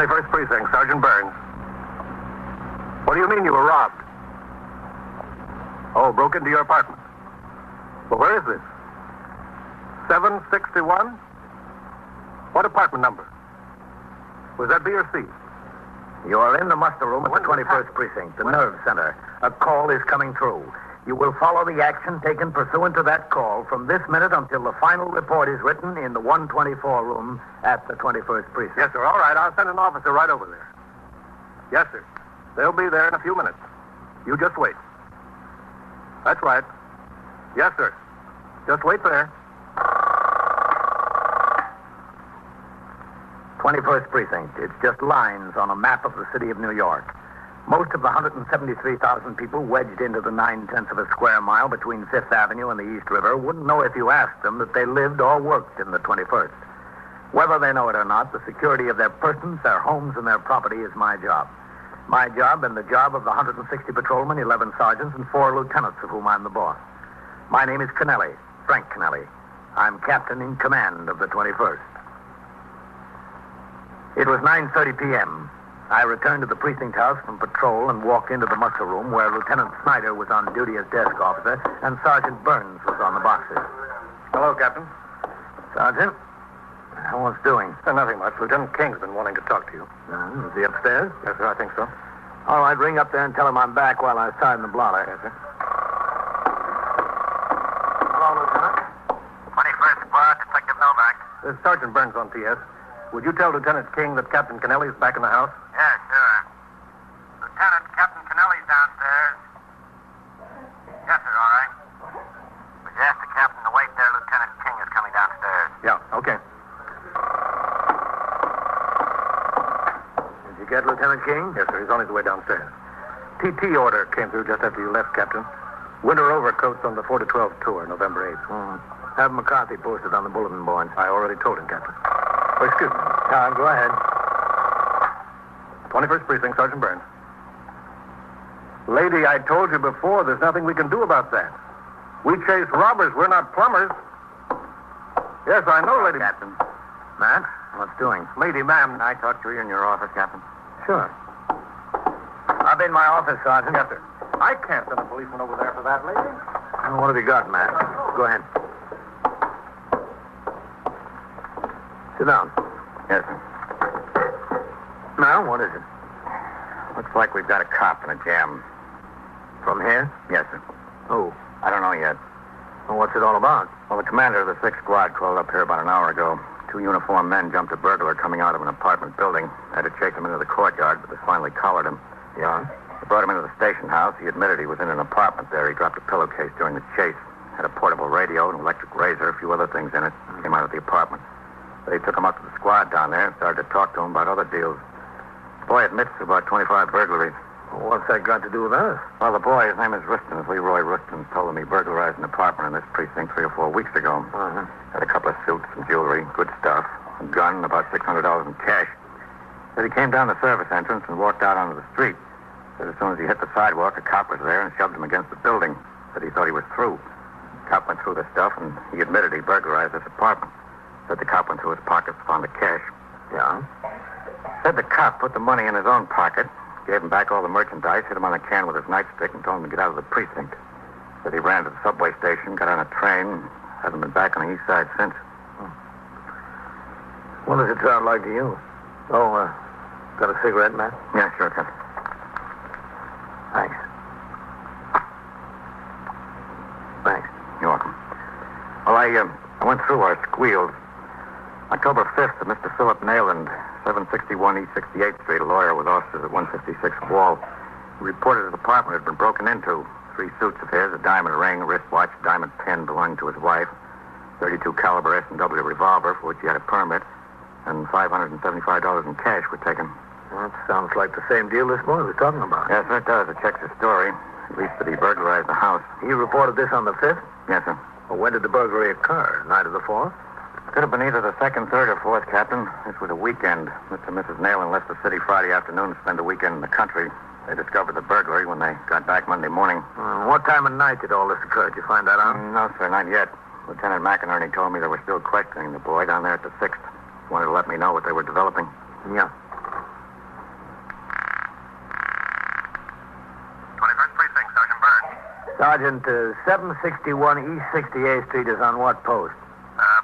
21st Precinct, Sergeant Burns. What do you mean you were robbed? Oh, broke into your apartment. Well, where is this? 761? What apartment number? Was that B or C? You are in the muster room at the 21st Precinct, the nerve center. A call is coming through. You will follow the action taken pursuant to that call from this minute until the final report is written in the 124 room at the 21st Precinct. Yes, sir. All right. I'll send an officer right over there. Yes, sir. They'll be there in a few minutes. You just wait. That's right. Yes, sir. Just wait there. 21st Precinct. It's just lines on a map of the city of New York. Most of the 173,000 people wedged into the 9/10 of a square mile between 5th Avenue and the East River wouldn't know if you asked them that they lived or worked in the 21st. Whether they know it or not, the security of their persons, their homes, and their property is my job. My job and the job of the 160 patrolmen, 11 sergeants, and 4 lieutenants of whom I'm the boss. My name is Kennelly, Frank Kennelly. I'm captain in command of the 21st. It was 9:30 p.m. I returned to the precinct house from patrol and walked into the muster room where Lieutenant Snyder was on duty as desk officer and Sergeant Burns was on the boxes. Hello, Captain. Sergeant, what's doing? Nothing much. Lieutenant King's been wanting to talk to you. Is he upstairs? Yes, sir. I think so. All right, ring up there and tell him I'm back while I sign the blotter. Yes, sir. Hello, Lieutenant. 21st Squad, Detective Novak. This is Sergeant Burns on TS. Would you tell Lieutenant King that Captain Kennelly is back in the house? Yeah, sure. Lieutenant, Captain Kennelly's downstairs. Yes, sir, all right. Would you ask the captain to wait there? Lieutenant King is coming downstairs. Yeah, okay. Did you get Lieutenant King? Yes, sir. He's on his way downstairs. TT order came through just after you left, Captain. Winter overcoats on the 4 to 12 tour, November 8th. Have McCarthy posted on the bulletin board. I already told him, Captain. Oh, excuse me. Go ahead. 21st Precinct, Sergeant Burns. Lady, I told you before, there's nothing we can do about that. We chase robbers. We're not plumbers. Yes, I know, Lady. Captain. Matt, what's doing? Lady, ma'am. I talk to you in your office, Captain. Sure. I'll be in my office, Sergeant. Yes, sir. I can't send a policeman over there for that, lady. Well, what have you got, Matt? Go ahead. Sit down. Yes, sir. Now, what is it? Looks like we've got a cop in a jam. From here? Yes, sir. Who? I don't know yet. Well, what's it all about? Well, the commander of the 6th Squad called up here about an hour ago. 2 uniformed men jumped a burglar coming out of an apartment building. Had to chase him into the courtyard, but they finally collared him. Yeah? They brought him into the station house. He admitted he was in an apartment there. He dropped a pillowcase during the chase. Had a portable radio, an electric razor, a few other things in it. Came out of the apartment. They took him up to the squad down there and started to talk to him about other deals. The boy admits to about 25 burglaries. Well, what's that got to do with us? Well, the boy, his name is Rustin, Leroy Rustin, told him he burglarized an apartment in this precinct 3 or 4 weeks ago. Uh-huh. Had a couple of suits, some jewelry, good stuff, a gun, and about $600 in cash. Said he came down the service entrance and walked out onto the street. Said as soon as he hit the sidewalk, a cop was there and shoved him against the building. Said he thought he was through. The cop went through the stuff, and he admitted he burglarized this apartment. Said the cop went through his pockets, found the cash. Yeah? Said the cop put the money in his own pocket, gave him back all the merchandise, hit him on the can with his nightstick, and told him to get out of the precinct. Said he ran to the subway station, got on a train, and hasn't been back on the east side since. What does it sound like to you? Oh, got a cigarette, Matt? Yeah, sure, Captain. Thanks. Thanks. You're welcome. Well, I went through our squeals. October 5th, Mr. Philip Nayland, 761 East 68th Street, a lawyer with offices at 156 Wall. He reported his apartment had been broken into. 3 suits of his, a diamond ring, a wristwatch, diamond pin belonging to his wife, 32 caliber S&W revolver for which he had a permit, and $575 in cash were taken. Well, that sounds like the same deal this boy was talking about. Yes, sir, it does. It checks his story. At least that he burglarized the house. He reported this on the 5th? Yes, sir. Well, when did the burglary occur? Night of the 4th? Could have been either the 2nd, 3rd, or 4th, Captain. This was a weekend. Mr. and Mrs. Nayland left the city Friday afternoon to spend the weekend in the country. They discovered the burglary when they got back Monday morning. What time of night did all this occur? Did you find that out? No, sir, not yet. Lieutenant McInerney told me they were still questioning the boy down there at the 6th. Wanted to let me know what they were developing. Yeah. Sergeant, 761 East 68th Street is on what post?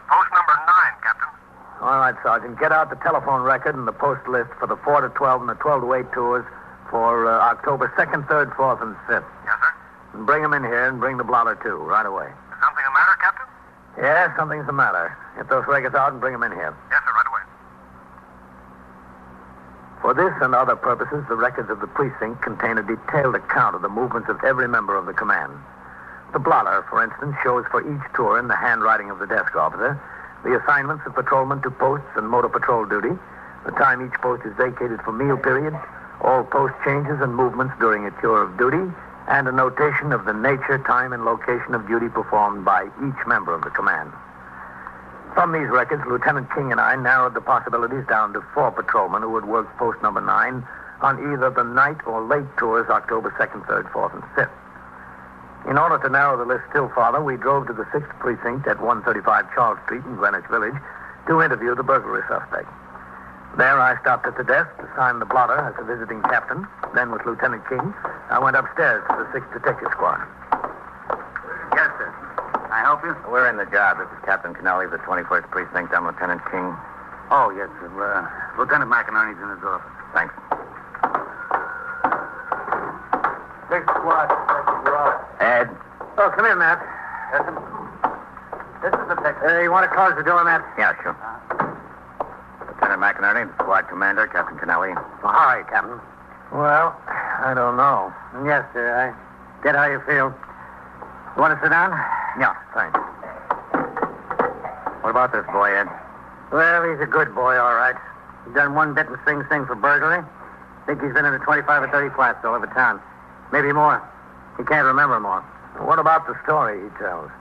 Post number 9, Captain. All right, Sergeant. Get out the telephone record and the post list for the 4 to 12 and the 12 to 8 tours for October 2nd, 3rd, 4th, and 5th. Yes, sir. And bring them in here and bring the blotter, too, right away. Something the matter, Captain? Yeah, something's the matter. Get those records out and bring them in here. Yes, sir, right away. For this and other purposes, the records of the precinct contain a detailed account of the movements of every member of the command. The blotter, for instance, shows for each tour in the handwriting of the desk officer the assignments of patrolmen to posts and motor patrol duty, the time each post is vacated for meal periods, all post changes and movements during a tour of duty, and a notation of the nature, time, and location of duty performed by each member of the command. From these records, Lieutenant King and I narrowed the possibilities down to 4 patrolmen who would work post number 9 on either the night or late tours October 2nd, 3rd, 4th, and 5th. In order to narrow the list still farther, we drove to the 6th Precinct at 135 Charles Street in Greenwich Village to interview the burglary suspect. There I stopped at the desk to sign the blotter as a visiting captain. Then with Lieutenant King, I went upstairs to the 6th Detective Squad. Yes, sir. I help you? We're in the job. This is Captain Kennelly of the 21st Precinct. I'm Lieutenant King. Oh, yes, sir. Lieutenant McInerney's in his office. Thanks. Big squad. Ed. Oh, come in, Matt. Yes, sir. This is the detective. You want to close the door, Matt? Yeah, sure. Lieutenant McInerney, the squad commander, Captain Kennelly. Well, how are you, Captain? Well, I don't know. Yes, sir. I get how you feel. You want to sit down? Yeah, thanks. What about this boy, Ed? Well, he's a good boy, all right. He's done one bit in Sing Sing for burglary. Think he's been in the 25 or 30 flats all over town. Maybe more. He can't remember more. What about the story he tells?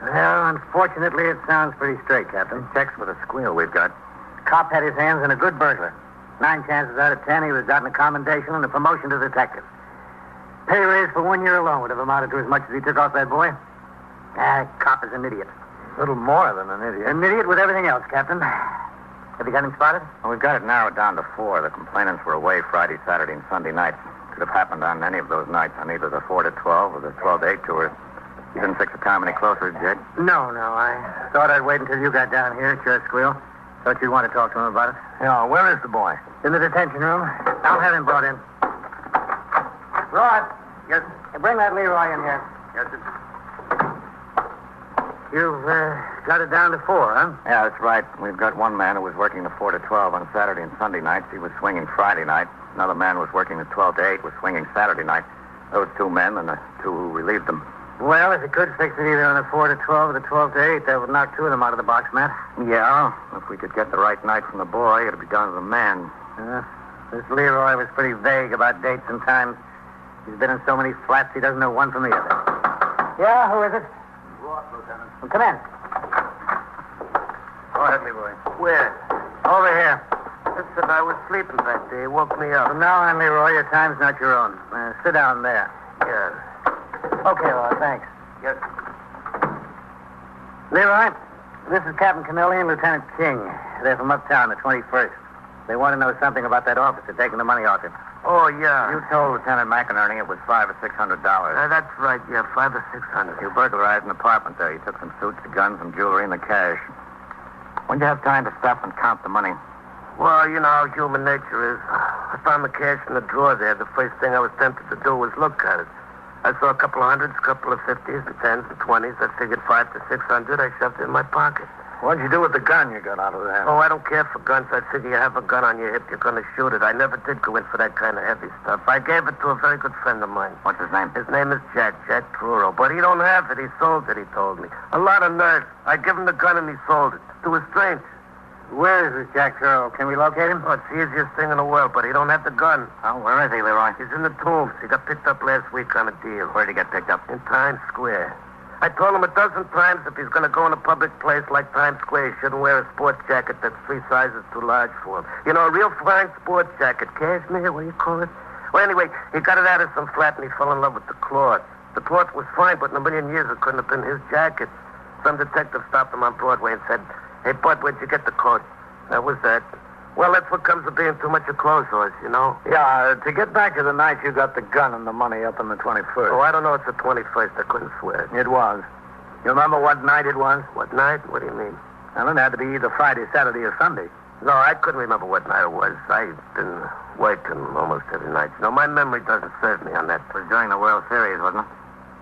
Well, unfortunately, it sounds pretty straight, Captain. Checks with a squeal we've got. Cop had his hands in a good burglar. 9 chances out of 10 he would have gotten a commendation and a promotion to detective. Pay raise for 1 year alone would have amounted to as much as he took off that boy. Cop is an idiot. A little more than an idiot. An idiot with everything else, Captain. Have you got him spotted? Well, we've got it narrowed down to 4. The complainants were away Friday, Saturday, and Sunday nights. Could have happened on any of those nights on either the 4 to 12 or the 12 to 8 tours. You didn't fix the time any closer, Jed? No. I thought I'd wait until you got down here at your squeal. Thought you'd want to talk to him about it. Yeah, where is the boy? In the detention room. I'll have him brought in. Rod. Yes. Bring that Leroy in here. Yes, sir. You've got it down to 4, huh? Yeah, that's right. We've got one man who was working the 4 to 12 on Saturday and Sunday nights. He was swinging Friday night. Another man was working the 12 to 8, was swinging Saturday night. Those 2 men and the 2 who relieved them. Well, if you could fix it either on the 4 to 12 or the 12 to 8, that would knock 2 of them out of the box, Matt. Yeah, if we could get the right night from the boy, it'd be down to the man. This Leroy was pretty vague about dates and times. He's been in so many flats, he doesn't know one from the other. Yeah, who is it? What, Lieutenant? Well, come in. Go ahead, Leroy. Where? Over here. Listen, I was sleeping that day. It woke me up. From now on, Leroy, your time's not your own. Sit down there. Yeah. Okay, Leroy, thanks. Yes. Leroy, this is Captain Kennelly and Lieutenant King. They're from uptown, the 21st. They want to know something about that officer taking the money off him. Oh, yeah. You told Lieutenant McInerney it was $500 or $600. That's right, yeah, 500 or 600. You burglarized an apartment there. You took some suits, the guns, some jewelry, and the cash. When'd you have time to stop and count the money? Well, you know how human nature is. I found the cash in the drawer there. The first thing I was tempted to do was look at it. I saw a couple of hundreds, a couple of 50s, and 10s, and 20s. I figured 500 to 600. I shoved it in my pocket. What'd you do with the gun you got out of there? Oh, I don't care for guns. I figure you have a gun on your hip, you're going to shoot it. I never did go in for that kind of heavy stuff. I gave it to a very good friend of mine. What's his name? His name is Jack Truro. But he don't have it. He sold it, he told me. A lot of nerve. I give him the gun and he sold it. To a stranger. Where is this Jack Turrell? Can we locate him? Oh, it's the easiest thing in the world, but he don't have the gun. Oh, where is he, Leroy? He's in the tombs. He got picked up last week on a deal. Where'd he get picked up? In Times Square. I told him a dozen times if he's going to go in a public place like Times Square, he shouldn't wear a sports jacket that's 3 sizes too large for him. You know, a real fine sports jacket. Cashmere, what do you call it? Well, anyway, he got it out of some flat and he fell in love with the cloth. The cloth was fine, but in a million years it couldn't have been his jacket. Some detective stopped him on Broadway and said, "Hey, Bud, where'd you get the coat?" That was that. Well, that's what comes of being too much a clothes horse, you know? Yeah, to get back to the night you got the gun and the money up on the 21st. Oh, I don't know. It's the 21st. I couldn't swear. It was. You remember what night it was? What night? What do you mean? Well, it had to be either Friday, Saturday, or Sunday. No, I couldn't remember what night it was. I've been working almost every night. You know, my memory doesn't serve me on that. It was during the World Series, wasn't it?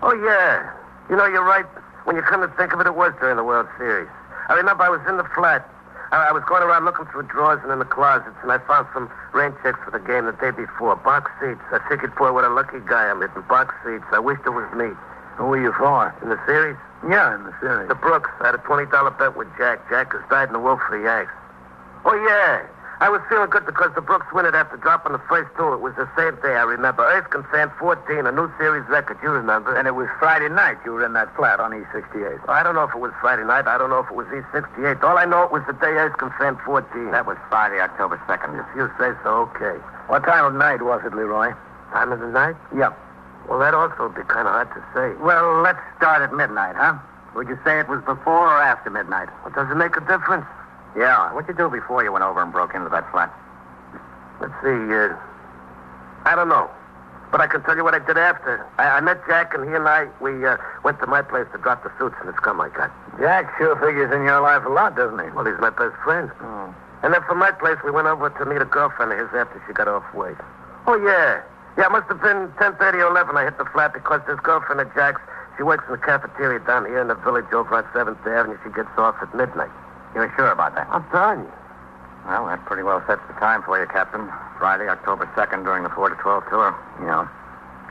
Oh, yeah. You know, you're right. When you come to think of it, it was during the World Series. I remember I was in the flat. I was going around looking through drawers and in the closets, and I found some rain checks for the game the day before. Box seats. I figured, boy, what a lucky guy I'm hitting. Box seats. I wished it was me. Who were you for? In the series? Yeah, in the series. The Brooks. I had a $20 bet with Jack. Jack has died in the wolf for the Yanks. Oh, yeah. I was feeling good because the Brooks win it after dropping the first two. It was the same day, I remember. Erskine Fan 14, a new series record, you remember. And it was Friday night you were in that flat on E68. I don't know if it was Friday night. I don't know if it was E68. All I know it was the day Erskine Fan 14. That was Friday, October 2nd. If you say so, okay. What time of night was it, Leroy? Time of the night? Yeah. Well, that also would be kind of hard to say. Well, let's start at midnight, huh? Would you say it was before or after midnight? Well, does it make a difference? Yeah. What'd you do before you went over and broke into that flat? Let's see, I don't know. But I can tell you what I did after. I met Jack, and he and I, we went to my place to drop the suits and the scum I got. Jack sure figures in your life a lot, doesn't he? Well, he's my best friend. Oh. And then from my place, we went over to meet a girlfriend of his after she got off work. Oh, yeah. Yeah, it must have been 10:30 or 11 I hit the flat because this girlfriend of Jack's, she works in the cafeteria down here in the village over on 7th Avenue. She gets off at midnight. You're sure about that? I'm telling you. Well, that pretty well sets the time for you, Captain. Friday, October 2nd, during the 4 to 12 tour. Yeah.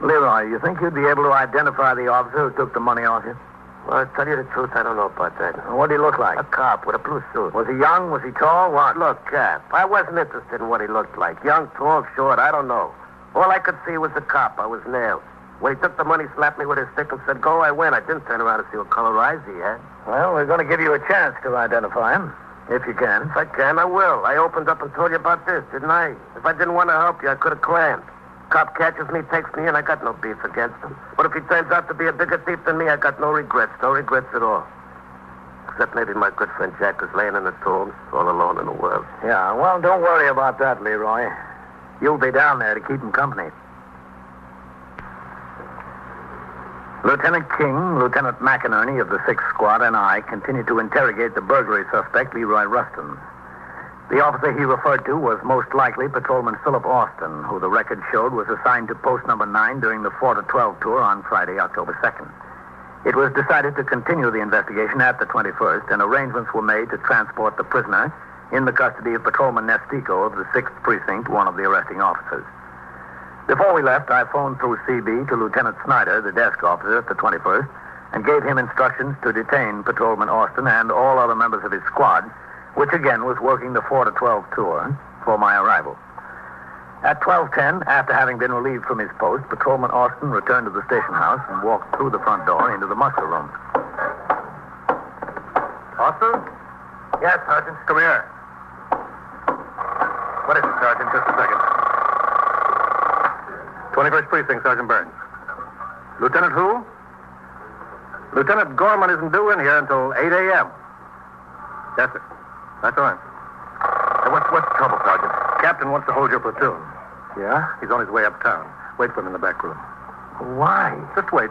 Leroy, you think you'd be able to identify the officer who took the money off you? Well, to tell you the truth, I don't know about that. What did he look like? A cop with a blue suit. Was he young? Was he tall? What? Look, Cap, I wasn't interested in what he looked like. Young, tall, short, I don't know. All I could see was a cop. I was nailed. When he took the money, slapped me with his stick and said, go, I went. I didn't turn around to see what color eyes he had. Well, we're going to give you a chance to identify him, if you can. If I can, I will. I opened up and told you about this, didn't I? If I didn't want to help you, I could have clammed. Cop catches me, takes me in, I got no beef against him. But if he turns out to be a bigger thief than me, I got no regrets at all. Except maybe my good friend Jack is laying in the tombs, all alone in the world. Yeah, well, don't worry about that, Leroy. You'll be down there to keep him company. Lieutenant King, Lieutenant McInerney of the 6th Squad, and I continued to interrogate the burglary suspect, Leroy Rustin. The officer he referred to was most likely Patrolman Philip Austin, who the record showed was assigned to post number 9 during the 4 to 12 tour on Friday, October 2nd. It was decided to continue the investigation at the 21st, and arrangements were made to transport the prisoner in the custody of Patrolman Nestico of the 6th Precinct, one of the arresting officers. Before we left, I phoned through CB to Lieutenant Snyder, the desk officer at the 21st, and gave him instructions to detain Patrolman Austin and all other members of his squad, which again was working the 4 to 12 tour, for my arrival. At 12:10, after having been relieved from his post, Patrolman Austin returned to the station house and walked through the front door into the muster room. Austin? Yes, Sergeant. Come here. What is it, Sergeant? Just a second. 21st Precinct, Sergeant Burns. Lieutenant who? Lieutenant Gorman isn't due in here until 8 a.m. Yes, sir. That's all right. Hey, what's the trouble, Sergeant? Captain wants to hold your platoon. Yeah? He's on his way uptown. Wait for him in the back room. Why? Just wait.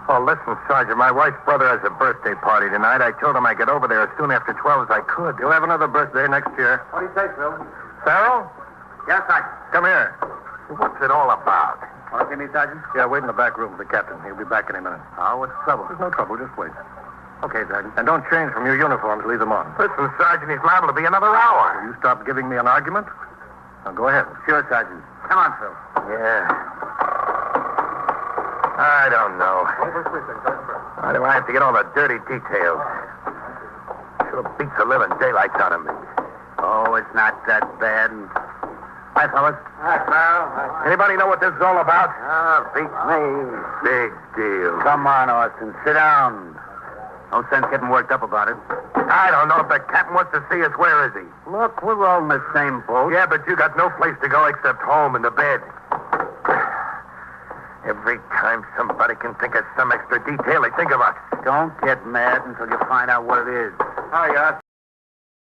Oh, listen, Sergeant, my wife's brother has a birthday party tonight. I told him I'd get over there as soon after 12 as I could. You'll have another birthday next year. What do you say, Phil? Farrell? Yes, Sergeant. Come here. What's it all about? Want to see me, Sergeant? Yeah, wait in the back room with the captain. He'll be back in a minute. Oh, what's the trouble? There's no trouble. Just wait. Okay, Sergeant. And don't change from your uniforms. Leave them on. Listen, Sergeant, he's liable to be another hour. Will you stop giving me an argument? Now, go ahead. Sure, Sergeant. Come on, Phil. Yeah. I don't know. Why do I have to get all the dirty details? Sure beats the living daylights out of me. Oh, it's not that bad. Hi, fellas. Hi, pal. Anybody know what this is all about? Beats me. Big deal. Come on, Austin. Sit down. No sense getting worked up about it. I don't know if the captain wants to see us. Where is he? Look, we're all in the same boat. Yeah, but you got no place to go except home and to bed. Every time somebody can think of some extra detail, they think of us. Don't get mad until you find out what it is. Hi,